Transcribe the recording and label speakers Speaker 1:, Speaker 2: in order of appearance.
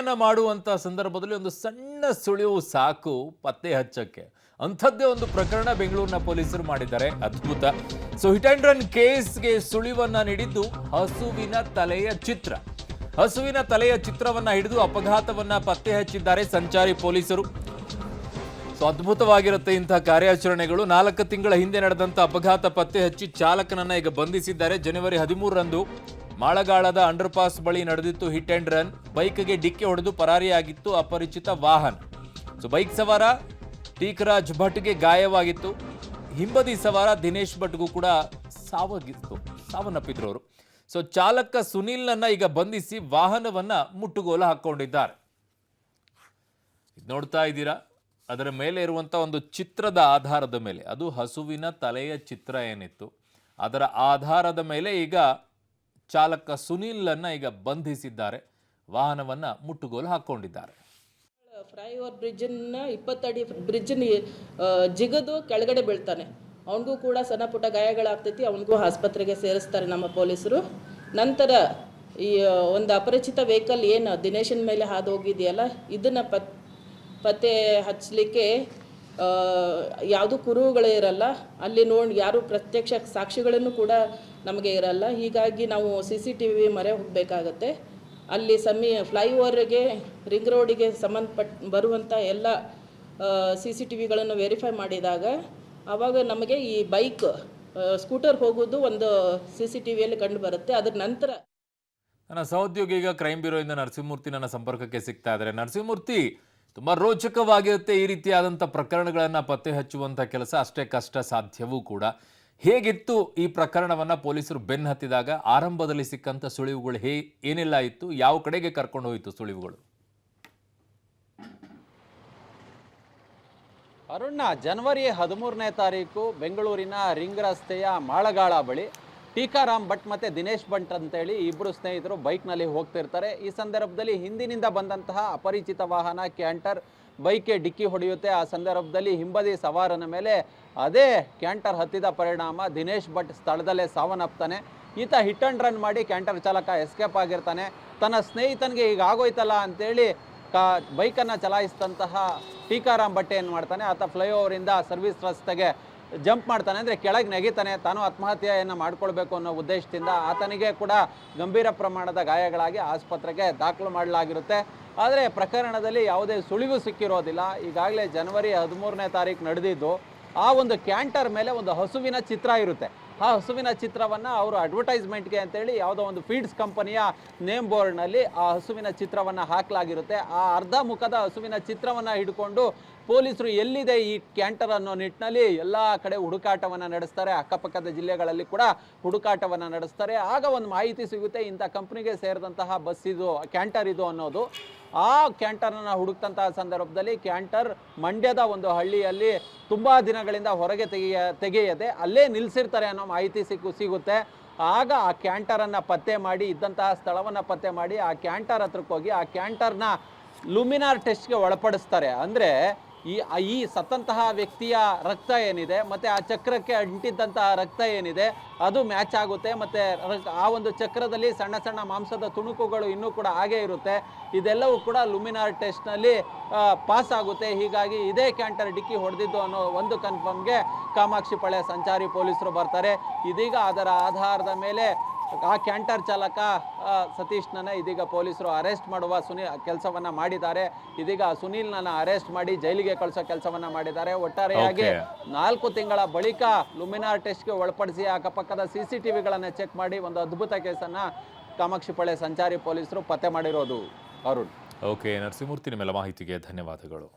Speaker 1: ಪ್ರಯಾಣ ಮಾಡುವಂತ ಸಂದರ್ಭದಲ್ಲಿ ಒಂದು ಸಣ್ಣ ಸುಳಿವು ಸಾಕು ಪತ್ತೆ ಹಚ್ಚಕ್ಕೆ. ಅಂಥದ್ದೇ ಒಂದು ಪ್ರಕರಣ ಬೆಂಗಳೂರಿನ ಪೊಲೀಸರು ಮಾಡಿದ್ದಾರೆ. ಅದ್ಭುತ. ಸೊ ಹಿಟ್ ಅಂಡ್ ರನ್ ಕೇಸ್ಗೆ ಸುಳಿವನ್ನ ನೀಡಿದ್ದು ಹಸುವಿನ ತಲೆಯ ಚಿತ್ರ. ಹಸುವಿನ ತಲೆಯ ಚಿತ್ರವನ್ನ ಹಿಡಿದು ಅಪಘಾತವನ್ನ ಪತ್ತೆ ಹಚ್ಚಿದ್ದಾರೆ ಸಂಚಾರಿ ಪೊಲೀಸರು. ಸೊ ಅದ್ಭುತವಾಗಿರುತ್ತೆ ಇಂತಹ ಕಾರ್ಯಾಚರಣೆಗಳು. 4 ತಿಂಗಳ ಹಿಂದೆ ನಡೆದಂತ ಅಪಘಾತ ಪತ್ತೆ ಹಚ್ಚಿ ಚಾಲಕನನ್ನ ಈಗ ಬಂಧಿಸಿದ್ದಾರೆ. ಜನವರಿ 13ರಂದು ಮಾಳಗಾಳದ ಅಂಡರ್ ಪಾಸ್ ಬಳಿ ನಡೆದಿತ್ತು ಹಿಟ್ ಅಂಡ್ ರನ್. ಬೈಕ್ಗೆ ಡಿಕ್ಕಿ ಹೊಡೆದು ಪರಾರಿಯಾಗಿತ್ತು ಅಪರಿಚಿತ ವಾಹನ. ಸೊ ಬೈಕ್ ಸವಾರ ಟೀಕರಾಜ್ ಭಟ್ಗೆ ಗಾಯವಾಗಿತ್ತು. ಹಿಂಬದಿ ಸವಾರ ದಿನೇಶ್ ಭಟ್ಗೂ ಕೂಡ ಸಾವನ್ನಪ್ಪಿದ್ರು ಅವರು. ಸೊ ಚಾಲಕ ಸುನಿಲ್ನನ್ನ ಈಗ ಬಂಧಿಸಿ ವಾಹನವನ್ನ ಮುಟ್ಟುಗೋಲು ಹಾಕೊಂಡಿದ್ದಾರೆ. ನೋಡ್ತಾ ಇದ್ದೀರಾ, ಅದರ ಮೇಲೆ ಇರುವಂತ ಒಂದು ಚಿತ್ರದ ಆಧಾರದ ಮೇಲೆ, ಅದು ಹಸುವಿನ ತಲೆಯ ಚಿತ್ರ ಏನಿತ್ತು ಅದರ ಆಧಾರದ ಮೇಲೆ ಈಗ ಚಾಲಕ ಸುನಿಲ್ನನ್ನ ಈಗ ಬಂಧಿಸಿದ್ದಾರೆ. ವಾಹನವನ್ನ ಮುಟ್ಟುಗೋಲು ಹಾಕೊಂಡಿದ್ದಾರೆ.
Speaker 2: ಫ್ಲೈಓವರ್ ಬ್ರಿಡ್ಜನ್ನ 20 ಅಡಿ ಬ್ರಿಡ್ಜ್ ಜಿಗದು ಕೆಳಗಡೆ ಬೀಳ್ತಾನೆ. ಅವನಿಗೂ ಕೂಡ ಸಣ್ಣ ಪುಟ್ಟ ಗಾಯಗಳಾಗ್ತೈತಿ. ಅವನಿಗೂ ಆಸ್ಪತ್ರೆಗೆ ಸೇರಿಸ್ತಾರೆ ನಮ್ಮ ಪೊಲೀಸರು. ನಂತರ ಈ ಒಂದು ಅಪರಿಚಿತ ವೆಹಿಕಲ್ ಏನು ದಿನೇಶನ್ ಮೇಲೆ ಹಾದು ಹೋಗಿದೆಯಲ್ಲ, ಇದನ್ನು ಪತ್ತೆ ಹಚ್ಚಲಿಕ್ಕೆ ಯಾವುದು ಕುರುಹುಗಳೇ ಇರಲ್ಲ. ಅಲ್ಲಿ ಯಾರು ಪ್ರತ್ಯಕ್ಷ ಸಾಕ್ಷಿಗಳನ್ನು ಕೂಡ ನಮಗೆ ಇರಲ್ಲ. ಹೀಗಾಗಿ ನಾವು CCTV ಮೊರೆ ಹೋಗಬೇಕಾಗತ್ತೆ. ಅಲ್ಲಿ ಫ್ಲೈಓವರ್ಗೆ ರಿಂಗ್ ರೋಡಿಗೆ ಬರುವಂಥ ಎಲ್ಲ CCTVಗಳನ್ನು ವೆರಿಫೈ ಮಾಡಿದಾಗ ಆವಾಗ ನಮಗೆ ಈ ಬೈಕ್ ಸ್ಕೂಟರ್ ಹೋಗೋದು ಒಂದು CCTVಯಲ್ಲಿ ಕಂಡು ಬರುತ್ತೆ. ಅದರ ನಂತರ
Speaker 1: ನನ್ನ ಸಹೋದ್ಯೋಗಿ ಈಗ ಕ್ರೈಮ್ ಬ್ಯೂರೋಯಿಂದ ನರಸಿಂಹಮೂರ್ತಿ ನನ್ನ ಸಂಪರ್ಕಕ್ಕೆ ಸಿಗ್ತಾ ಇದ್ದಾರೆ. ನರಸಿಂಹಮೂರ್ತಿ, ತುಂಬಾ ರೋಚಕವಾಗಿರುತ್ತೆ ಈ ರೀತಿಯಾದಂಥ ಪ್ರಕರಣಗಳನ್ನು ಪತ್ತೆ ಹಚ್ಚುವಂಥ ಕೆಲಸ. ಅಷ್ಟೇ ಕಷ್ಟ ಸಾಧ್ಯವೂ ಕೂಡ. ಹೇಗಿತ್ತು ಈ ಪ್ರಕರಣವನ್ನ ಪೊಲೀಸರು ಬೆನ್ನು ಹತ್ತಿದಾಗ? ಆರಂಭದಲ್ಲಿ ಸಿಕ್ಕಂತ ಸುಳಿವುಗಳು ಏನೆಲ್ಲ ಇತ್ತು? ಯಾವ ಕಡೆಗೆ ಕರ್ಕೊಂಡು ಹೋಯಿತು ಸುಳಿವುಗಳು?
Speaker 3: ಅರುಣ್ಣ, ಜನವರಿ 13ನೇ ತಾರೀಕು ಬೆಂಗಳೂರಿನ ರಿಂಗ್ ರಸ್ತೆಯ ಮಾಳಗಾಳ ಬಳಿ ಟೀಕಾರಾಮ್ ಭಟ್ ಮತ್ತು ದಿನೇಶ್ ಭಟ್ ಅಂತೇಳಿ ಇಬ್ಬರು ಸ್ನೇಹಿತರು ಬೈಕ್ನಲ್ಲಿ ಹೋಗ್ತಿರ್ತಾರೆ. ಈ ಸಂದರ್ಭದಲ್ಲಿ ಹಿಂದಿನಿಂದ ಬಂದಂತಹ ಅಪರಿಚಿತ ವಾಹನ ಕ್ಯಾಂಟರ್ ಬೈಕ್ಗೆ ಡಿಕ್ಕಿ ಹೊಡೆಯುತ್ತೆ. ಆ ಸಂದರ್ಭದಲ್ಲಿ ಹಿಂಬದಿ ಸವಾರನ ಮೇಲೆ ಅದೇ ಕ್ಯಾಂಟರ್ ಹತ್ತಿದ ಪರಿಣಾಮ ದಿನೇಶ್ ಭಟ್ ಸ್ಥಳದಲ್ಲೇ ಸಾವನ್ನಪ್ತಾನೆ. ಈತ ಹಿಟ್ ಅಂಡ್ ರನ್ ಮಾಡಿ ಕ್ಯಾಂಟರ್ ಚಾಲಕ ಎಸ್ಕೇಪ್ ಆಗಿರ್ತಾನೆ. ತನ್ನ ಸ್ನೇಹಿತನಿಗೆ ಈಗ ಆಗೋಯ್ತಲ್ಲ ಅಂತೇಳಿ ಬೈಕನ್ನು ಚಲಾಯಿಸಿದಂತಹ ಟೀಕಾರಾಮ್ ಭಟ್ ಏನು ಮಾಡ್ತಾನೆ, ಆತ ಫ್ಲೈಓವರಿಂದ ಸರ್ವಿಸ್ ರಸ್ತೆಗೆ ಜಂಪ್ ಮಾಡ್ತಾನೆ, ಅಂದರೆ ಕೆಳಗೆ ನೆಗಿತಾನೆ. ತಾನು ಆತ್ಮಹತ್ಯೆಯನ್ನು ಮಾಡ್ಕೊಳ್ಬೇಕು ಅನ್ನೋ ಉದ್ದೇಶದಿಂದ ಆತನಿಗೆ ಕೂಡ ಗಂಭೀರ ಪ್ರಮಾಣದ ಗಾಯಗಳಾಗಿ ಆಸ್ಪತ್ರೆಗೆ ದಾಖಲು ಮಾಡಲಾಗಿರುತ್ತೆ. ಆದರೆ ಪ್ರಕರಣದಲ್ಲಿ ಯಾವುದೇ ಸುಳಿವು ಸಿಕ್ಕಿರೋದಿಲ್ಲ. ಈಗಾಗಲೇ ಜನವರಿ 13ನೇ ತಾರೀಕು ನಡೆದಿದ್ದು. ಆ ಒಂದು ಕ್ಯಾಂಟರ್ ಮೇಲೆ ಒಂದು ಹಸುವಿನ ಚಿತ್ರ ಇರುತ್ತೆ. ಆ ಹಸುವಿನ ಚಿತ್ರವನ್ನು ಅವರು ಅಡ್ವರ್ಟೈಸ್ಮೆಂಟ್ಗೆ ಅಂತೇಳಿ ಯಾವುದೋ ಒಂದು ಫೀಡ್ಸ್ ಕಂಪನಿಯ ನೇಮ್ ಬೋರ್ಡ್ನಲ್ಲಿ ಆ ಹಸುವಿನ ಚಿತ್ರವನ್ನು ಹಾಕಲಾಗಿರುತ್ತೆ. ಆ ಅರ್ಧ ಮುಖದ ಹಸುವಿನ ಚಿತ್ರವನ್ನು ಹಿಡ್ಕೊಂಡು ಪೊಲೀಸರು ಎಲ್ಲಿದೆ ಈ ಕ್ಯಾಂಟರ್ ಅನ್ನೋ ನಿಟ್ಟಿನಲ್ಲಿ ಎಲ್ಲ ಕಡೆ ಹುಡುಕಾಟವನ್ನು ನಡೆಸ್ತಾರೆ. ಅಕ್ಕಪಕ್ಕದ ಜಿಲ್ಲೆಗಳಲ್ಲಿ ಕೂಡ ಹುಡುಕಾಟವನ್ನು ನಡೆಸ್ತಾರೆ. ಆಗ ಒಂದು ಮಾಹಿತಿ ಸಿಗುತ್ತೆ, ಇಂಥ ಕಂಪ್ನಿಗೆ ಸೇರಿದಂತಹ ಬಸ್ ಇದು, ಕ್ಯಾಂಟರ್ ಇದು ಅನ್ನೋದು. ಆ ಕ್ಯಾಂಟರನ್ನು ಹುಡುಕ್ತಂತಹ ಸಂದರ್ಭದಲ್ಲಿ ಕ್ಯಾಂಟರ್ ಮಂಡ್ಯದ ಒಂದು ಹಳ್ಳಿಯಲ್ಲಿ ತುಂಬ ದಿನಗಳಿಂದ ಹೊರಗೆ ತೆಗೆಯದೆ ಅಲ್ಲೇ ನಿಲ್ಲಿಸಿರ್ತಾರೆ ಅನ್ನೋ ಮಾಹಿತಿ ಸಿಗುತ್ತೆ. ಆಗ ಆ ಕ್ಯಾಂಟರನ್ನು ಪತ್ತೆ ಮಾಡಿ, ಇದ್ದಂತಹ ಸ್ಥಳವನ್ನು ಪತ್ತೆ ಮಾಡಿ ಆ ಕ್ಯಾಂಟರ್ ಹತ್ರಕ್ಕೆ ಹೋಗಿ ಆ ಕ್ಯಾಂಟರ್ನ ಲುಮಿನಾರ್ ಟೆಸ್ಟ್ಗೆ ಒಳಪಡಿಸ್ತಾರೆ. ಅಂದರೆ ಈ ಸತ್ತಂತಹ ವ್ಯಕ್ತಿಯ ರಕ್ತ ಏನಿದೆ ಮತ್ತು ಆ ಚಕ್ರಕ್ಕೆ ಅಂಟಿದ್ದಂತಹ ರಕ್ತ ಏನಿದೆ ಅದು ಮ್ಯಾಚ್ ಆಗುತ್ತೆ. ಮತ್ತು ಆ ಒಂದು ಚಕ್ರದಲ್ಲಿ ಸಣ್ಣ ಸಣ್ಣ ಮಾಂಸದ ತುಣುಕುಗಳು ಇನ್ನೂ ಕೂಡ ಹಾಗೇ ಇರುತ್ತೆ. ಇದೆಲ್ಲವೂ ಕೂಡ ಲುಮಿನಾರ್ ಟೆಸ್ಟ್ನಲ್ಲಿ ಪಾಸ್ ಆಗುತ್ತೆ. ಹೀಗಾಗಿ ಇದೇ ಕ್ಯಾಂಟರ್ ಡಿಕ್ಕಿ ಹೊಡೆದಿದ್ದು ಅನ್ನೋ ಒಂದು ಕನ್ಫರ್ಮ್ಗೆ ಕಾಮಾಕ್ಷಿ ಪಾಳ್ಯ ಸಂಚಾರಿ ಪೊಲೀಸರು ಬರ್ತಾರೆ. ಇದೀಗ ಅದರ ಆಧಾರದ ಮೇಲೆ ಆ ಕ್ಯಾಂಟರ್ ಚಾಲಕ ಸತೀಶ್ನನ್ನ ಇದೀಗ ಪೊಲೀಸರು ಅರೆಸ್ಟ್ ಮಾಡುವ ಕೆಲಸವನ್ನ ಮಾಡಿದ್ದಾರೆ. ಇದೀಗ ಸುನೀಲ್ನನ್ನ ಅರೆಸ್ಟ್ ಮಾಡಿ ಜೈಲಿಗೆ ಕಳಿಸೋ ಕೆಲಸವನ್ನ ಮಾಡಿದ್ದಾರೆ. ಒಟ್ಟಾರೆಯಾಗಿ 4 ತಿಂಗಳ ಬಳಿಕ ಲುಮಿನಾರ್ ಟೆಸ್ಟ್ಗೆ ಒಳಪಡಿಸಿ ಅಕ್ಕಪಕ್ಕದ CCTVಗಳನ್ನು ಚೆಕ್ ಮಾಡಿ ಒಂದು ಅದ್ಭುತ ಕೇಸನ್ನ ಕಾಮಾಕ್ಷಿ ಪಾಳ್ಯ ಸಂಚಾರಿ ಪೊಲೀಸರು ಪತ್ತೆ ಮಾಡಿರೋದು. ಅರುಣ್.
Speaker 1: ಓಕೆ ನರಸಿಂಹಮೂರ್ತಿ, ನಿಮ್ಮೆಲ್ಲ ಮಾಹಿತಿಗೆ ಧನ್ಯವಾದಗಳು.